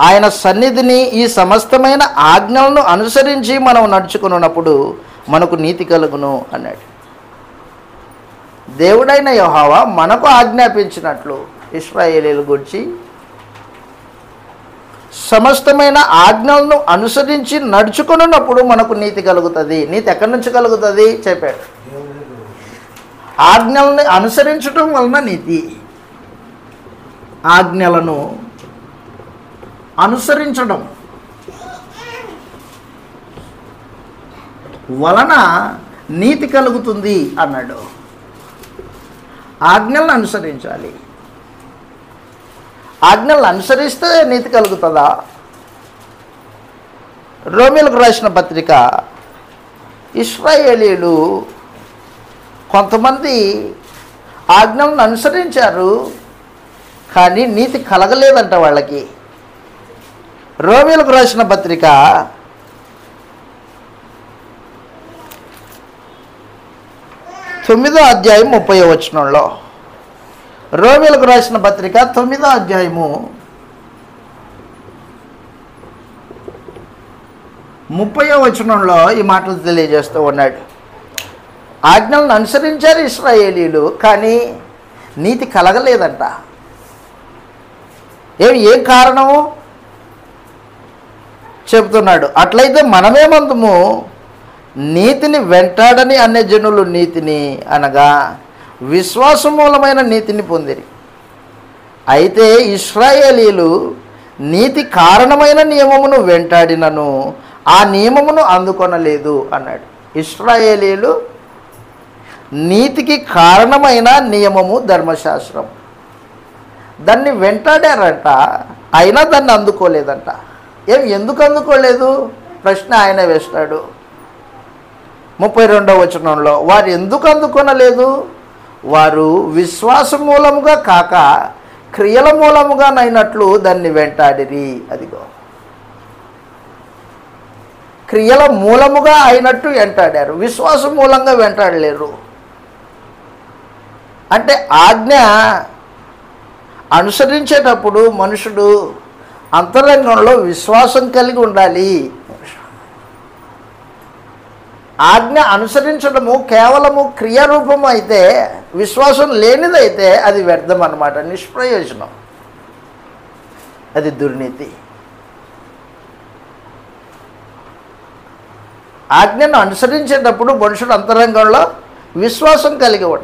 ఆయన సన్నిధిని ఈ సమస్తమైన ఆజ్ఞలను అనుసరించి మనం నడుచుకున్నప్పుడు మనకు నీతి కలుగును అన్నాడు. దేవుడైన యెహోవా మనకు ఆజ్ఞాపించినట్లు ఇశ్రాయేలీయుల గురించి సమస్తమైన ఆజ్ఞలను అనుసరించి నడుచుకున్నప్పుడు మనకు నీతి కలుగుతుంది. నీతి ఎక్కడి నుంచి కలుగుతుంది చెప్పాడు. ఆజ్ఞలను అనుసరించడం వలన నీతి. ఆజ్ఞలను అనుసరించడం వలన నీతి కలుగుతుంది అన్నాడు. ఆజ్ఞలను అనుసరించాలి. ఆజ్ఞలను అనుసరిస్తే నీతి కలుగుతుందా? రోమీయులకు రాసిన పత్రిక, ఇశ్రాయేలీయులు కొంతమంది ఆజ్ఞలను అనుసరించారు కానీ నీతి కలగలేదంట వాళ్ళకి. రోమీయులకు రాసిన పత్రిక 9వ అధ్యాయం 30వ వచనంలో, రోమీయులకు రాసిన పత్రిక 9వ అధ్యాయము 30వ వచనంలో ఈ మాటలు తెలియజేస్తూ ఉన్నాడు. ఆజ్ఞలను అనుసరించారు ఇశ్రాయేలీయులు కానీ నీతి కలగలేదంట. ఏం కారణము చెబుతున్నాడు. అట్లయితే మనమేమందుము, నీతిని వెంటాడని అన్యజనులు నీతిని అనగా విశ్వాసం మూలమైన నీతిని పొందిరి. అయితే ఇశ్రాయేలీయులు నీతి కారణమైన నియమమును వెంటాడినను ఆ నియమమును అందుకొనలేదు అన్నాడు. ఇశ్రాయేలీయులు నీతికి కారణమైన నియమము ధర్మశాస్త్రం, దాన్ని వెంటాడారంట, అయినా దాన్ని అందుకోలేదంట. ఎందుకు అందుకోలేదు ప్రశ్న ఆయన వేస్తాడు. 32వ వచనంలో, వారు ఎందుకు అందుకొనలేదు? వారు విశ్వాస మూలముగా కాక క్రియల మూలముగా నైనట్లు దాన్ని వెంటాడిరి. అదిగో, క్రియల మూలముగా అయినట్టు వెంటాడారు, విశ్వాసం మూలంగా వెంటాడలేరు. అంటే ఆజ్ఞ అనుసరించేటప్పుడు మనుషుడు అంతరంగంలో విశ్వాసం కలిగి ఉండాలి. ఆజ్ఞ అనుసరించడము కేవలము క్రియారూపము అయితే, విశ్వాసం లేనిదైతే అది వ్యర్థం అన్నమాట, నిష్ప్రయోజనం, అది దుర్నీతి. ఆజ్ఞను అనుసరించేటప్పుడు మనుషుడు అంతరంగంలో విశ్వాసం కలిగి ఉంటాడు.